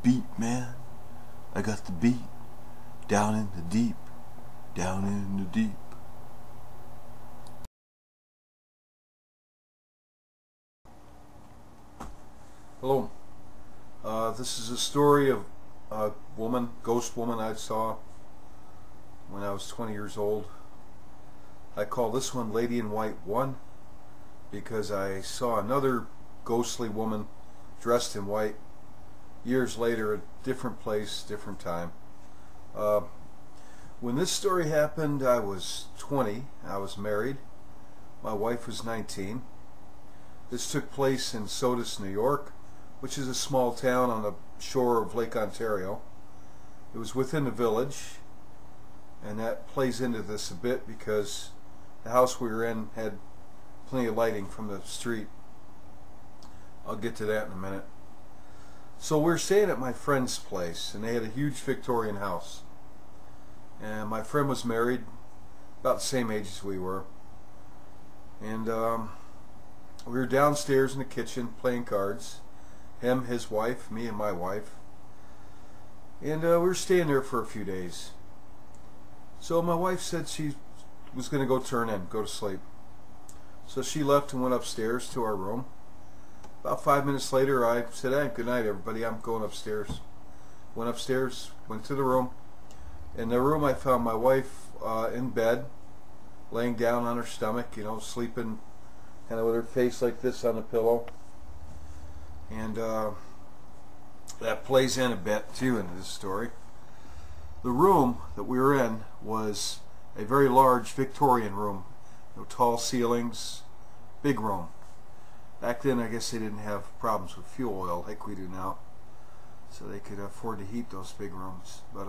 beat, man. I got the beat. Down in the deep. Down in the deep. Hello. This is a story of a woman, ghost woman I saw when I was 20 years old. I call this one Lady in White 1 because I saw another ghostly woman dressed in white years later, a different place, different time. When this story happened, I was 20. I was married. My wife was 19. This took place in Sodus, New York, which is a small town on the shore of Lake Ontario. It was within the village, and that plays into this a bit because the house we were in had plenty of lighting from the street. I'll get to that in a minute. So we were staying at my friend's place, and they had a huge Victorian house. And my friend was married, about the same age as we were. And we were downstairs in the kitchen playing cards. Him, his wife, me and my wife. And we were staying there for a few days. So my wife said she was going to go turn in, go to sleep. So she left and went upstairs to our room. About 5 minutes later, I said, "Hey, good night, everybody. I'm going upstairs." Went upstairs, went to the room. In the room, I found my wife in bed, laying down on her stomach, you know, sleeping kind of with her face like this on the pillow. And that plays in a bit too into this story. The room that we were in was a very large Victorian room. You know, tall ceilings, big room. Back then I guess they didn't have problems with fuel oil like we do now, so they could afford to heat those big rooms. But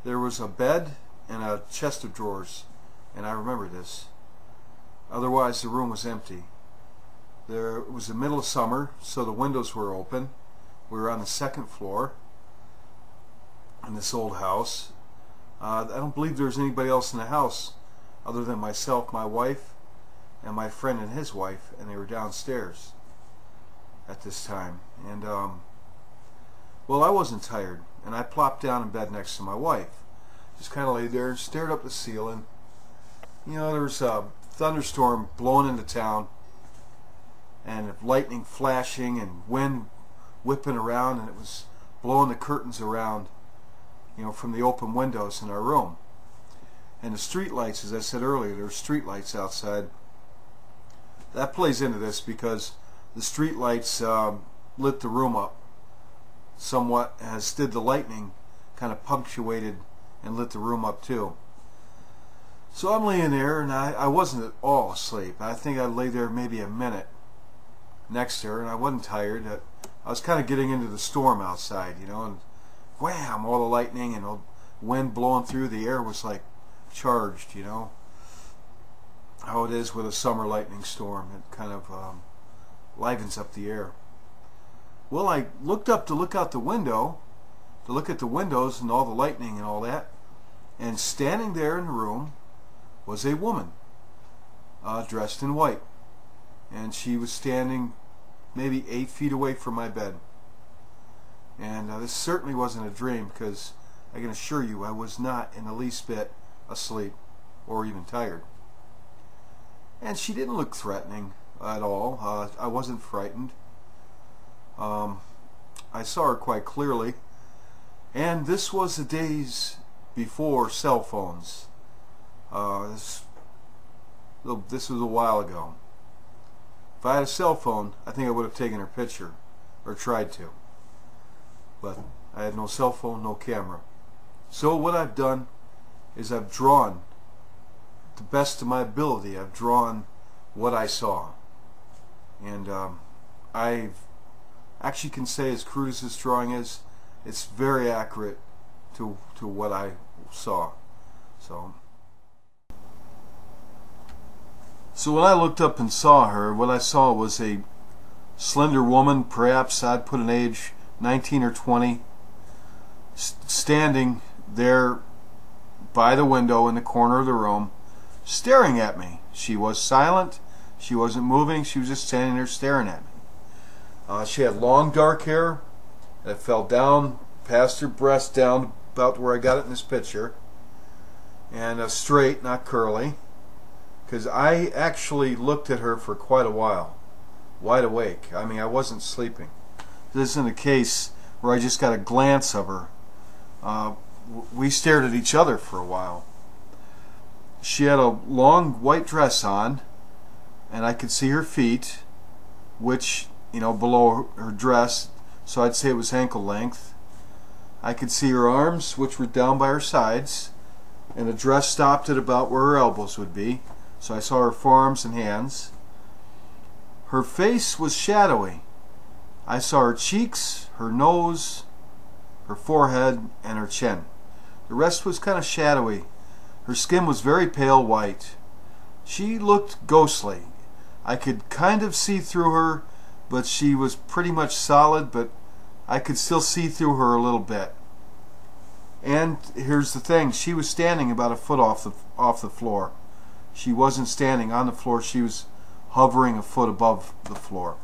there was a bed and a chest of drawers, and I remember this. Otherwise the room was empty. It was the middle of summer, so the windows were open. We were on the second floor in this old house. I don't believe there was anybody else in the house other than myself, my wife, and my friend and his wife, and they were downstairs at this time. And well, I wasn't tired, and I plopped down in bed next to my wife. Just kind of laid there and stared up the ceiling. You know, there was a thunderstorm blowing into town, and lightning flashing and wind whipping around, and it was blowing the curtains around, you know, from the open windows in our room. And the street lights, as I said earlier, there were street lights outside. That plays into this because the street lights lit the room up somewhat, as did the lightning, kind of punctuated and lit the room up too. So I'm laying there, and I wasn't at all asleep. I think I lay there maybe a minute next to her, and I wasn't tired. I was kind of getting into the storm outside, you know, and wham, all the lightning and the wind blowing through. The air was like charged, you know, how it is with a summer lightning storm. It kind of livens up the air. Well, I looked up to look out the window, to look at the windows and all the lightning and all that, and standing there in the room was a woman dressed in white. And she was standing maybe 8 feet away from my bed. And this certainly wasn't a dream, because I can assure you I was not in the least bit asleep or even tired. And she didn't look threatening at all. I wasn't frightened. I saw her quite clearly. And this was the days before cell phones. This was a while ago. If I had a cell phone, I think I would have taken her picture, or tried to. But I had no cell phone, no camera. So what I've done is I've drawn, to the best of my ability, I've drawn what I saw. And I actually can say, as crude as this drawing is, it's very accurate to what I saw. So when I looked up and saw her, what I saw was a slender woman, perhaps I'd put an age 19 or 20, standing there by the window in the corner of the room, staring at me. She was silent, she wasn't moving, she was just standing there staring at me. She had long dark hair, And it fell down past her breast, down about where I got it in this picture. And straight, not curly. Because I actually looked at her for quite a while, wide awake. I mean, I wasn't sleeping. This isn't a case where I just got a glance of her. We stared at each other for a while. She had a long white dress on, and I could see her feet, which, below her dress, so I'd say it was ankle length. I could see her arms, which were down by her sides, and the dress stopped at about where her elbows would be, so I saw her forearms and hands. Her face was shadowy. I saw her cheeks, her nose, her forehead, and her chin. The rest was kind of shadowy. Her skin was very pale white. She looked ghostly. I could kind of see through her, but she was pretty much solid, but I could still see through her a little bit. And here's the thing, she was standing about a foot off the floor. She wasn't standing on the floor, she was hovering a foot above the floor.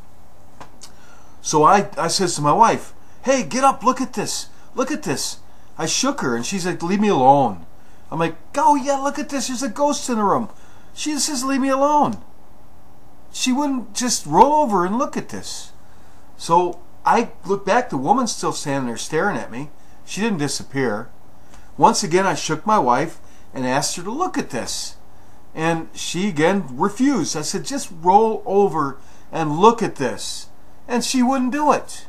So I says to my wife, "Hey, get up, look at this, look at this." I shook her and she's like, "Leave me alone." I'm like, "Oh yeah, look at this, there's a ghost in the room." She says, "Leave me alone." She wouldn't just roll over and look at this. So I looked back, the woman's still standing there staring at me. She didn't disappear. Once again I shook my wife and asked her to look at this. And she again refused. I said, "Just roll over and look at this." And she wouldn't do it.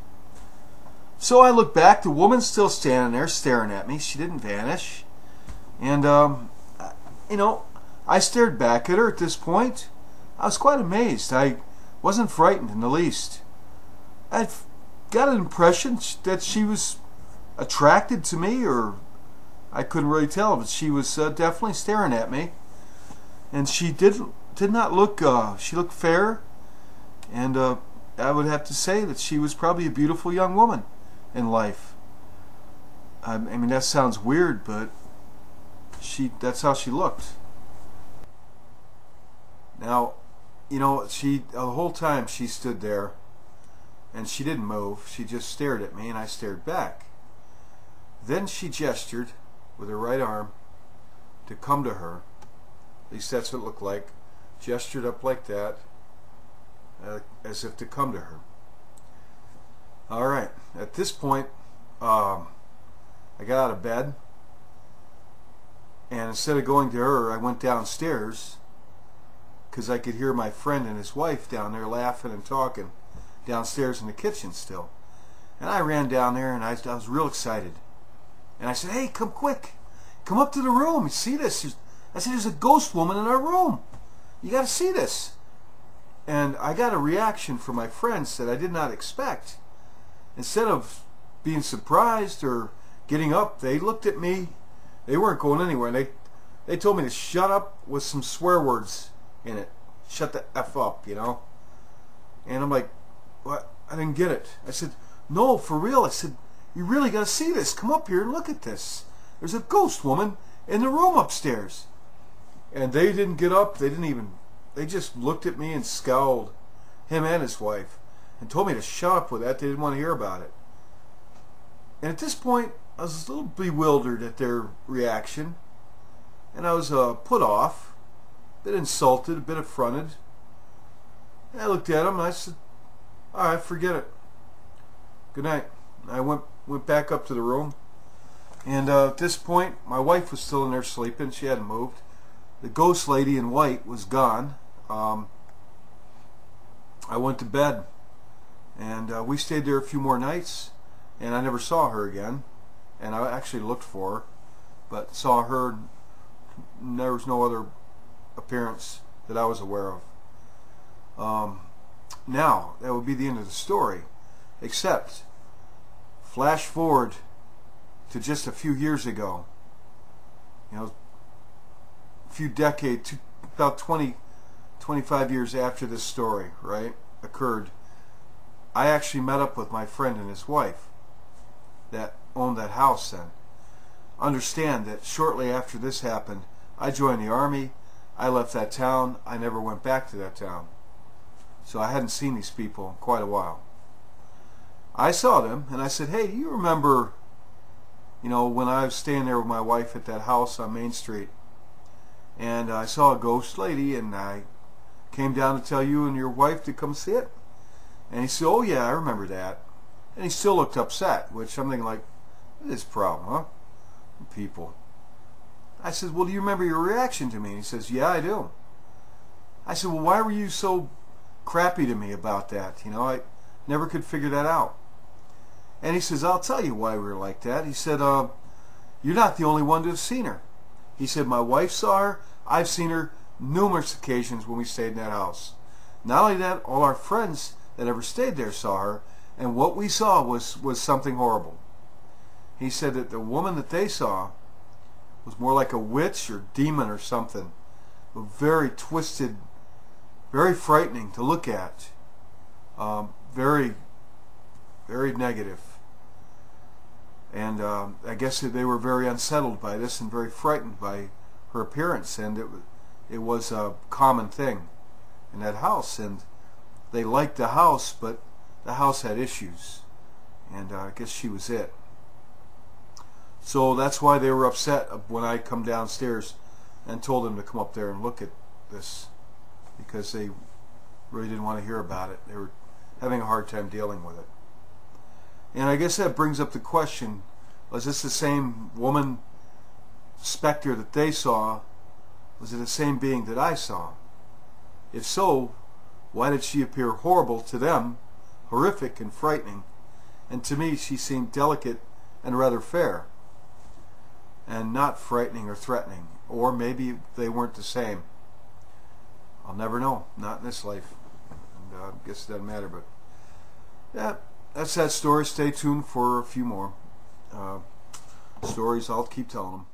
So I looked back, the woman's still standing there staring at me. She didn't vanish. And, I stared back at her at this point. I was quite amazed. I wasn't frightened in the least. I got an impression that she was attracted to me, or I couldn't really tell, but she was definitely staring at me. And she did not look, she looked fair, and I would have to say that she was probably a beautiful young woman in life. I mean, that sounds weird, but that's how she looked. Now, the whole time she stood there, and she didn't move. She just stared at me, and I stared back. Then she gestured with her right arm to come to her. At least that's what it looked like. Gestured up like that, as if to come to her. All right. At this point, I got out of bed, and instead of going to her, I went downstairs, because I could hear my friend and his wife down there laughing and talking downstairs in the kitchen still. And I ran down there, and I was real excited. And I said, "Hey, come quick. Come up to the room. You see this?" I said, "There's a ghost woman in our room. You got to see this." And I got a reaction from my friends that I did not expect. Instead of being surprised or getting up, they looked at me. They weren't going anywhere. And they told me to shut up with some swear words in it. Shut the F up, And I'm like, "What? I didn't get it." I said, "No, for real." I said, "You really got to see this. Come up here and look at this. There's a ghost woman in the room upstairs." And they didn't get up. They just looked at me and scowled, him and his wife, and told me to shut up with that. They didn't want to hear about it. And at this point, I was a little bewildered at their reaction, and I was put off, a bit insulted, a bit affronted. And I looked at them and I said, "All right, forget it. Good night." And I went back up to the room, and at this point, my wife was still in there sleeping. She hadn't moved. The ghost lady in white was gone. I went to bed, and we stayed there a few more nights, and I never saw her again. And I actually looked for her, but saw her. There was no other appearance that I was aware of. Now, that would be the end of the story, except flash forward to just a few years ago, a few decades, about 25 years after this story, occurred. I actually met up with my friend and his wife that owned that house then. Understand that shortly after this happened, I joined the Army. I left that town. I never went back to that town. So I hadn't seen these people in quite a while. I saw them and I said, hey, you remember, when I was staying there with my wife at that house on Main Street, and I saw a ghost lady, and I came down to tell you and your wife to come see it? And he said, oh yeah, I remember that. And he still looked upset, which I'm thinking like, what is this problem, huh? People. I said, well, do you remember your reaction to me? And he says, yeah, I do. I said, well, why were you so crappy to me about that? I never could figure that out. And he says, I'll tell you why we were like that. He said, you're not the only one to have seen her. He said, my wife saw her. I've seen her numerous occasions when we stayed in that house. Not only that, all our friends that ever stayed there saw her, and what we saw was something horrible. He said that the woman that they saw was more like a witch or demon or something. Very twisted, very frightening to look at. Very, very negative. And I guess they were very unsettled by this and very frightened by her appearance. And it was a common thing in that house. And they liked the house, but the house had issues. And I guess she was it. So that's why they were upset when I come downstairs and told them to come up there and look at this, because they really didn't want to hear about it. They were having a hard time dealing with it. And I guess that brings up the question, was this the same woman specter that they saw? Was it the same being that I saw? If so, why did she appear horrible to them, horrific and frightening, and to me she seemed delicate and rather fair, and not frightening or threatening? Or maybe they weren't the same. I'll never know, not in this life. And I guess it doesn't matter, but yeah, that's that story. Stay tuned for a few more stories. I'll keep telling them.